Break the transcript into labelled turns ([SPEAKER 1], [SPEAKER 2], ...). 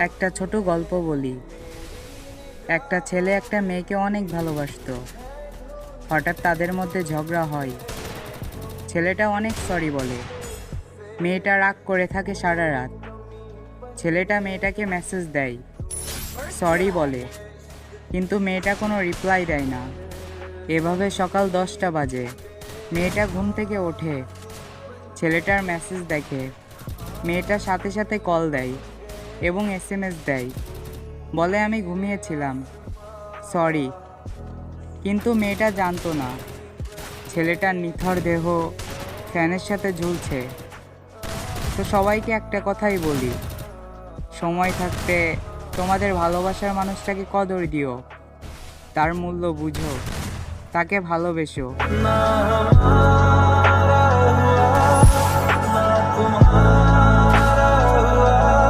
[SPEAKER 1] একটা ছোট গল্প বলি। একটা ছেলে একটা মেয়েকে অনেক ভালোবাসতো। হঠাৎ তাদের মধ্যে ঝগড়া হয়। ছেলেটা অনেক সরি বলে। মেয়েটা রাগ করে থাকে সারা রাত। ছেলেটা মেয়েটাকে মেসেজ দেয়, সরি বলে, কিন্তু মেয়েটা কোনো রিপ্লাই দেয় না। এভাবে সকাল 10টা বাজে। মেয়েটা ঘুম থেকে ওঠে, ছেলেটার মেসেজ দেখে। মেয়েটা সাথে সাথে কল দেয় এবং এসএমএস দেয়, বলে আমি ঘুমিয়েছিলাম, সরি। কিন্তু মেয়েটা জানতো না ছেলেটার নিথর দেহ ফ্যানের সাথে ঝুলছে। তো সবাইকে একটা কথাই বলি, সময় থাকতে তোমাদের ভালোবাসার মানুষটাকে কদর দিও, তার মূল্য বুঝো, তাকে ভালোবেসো।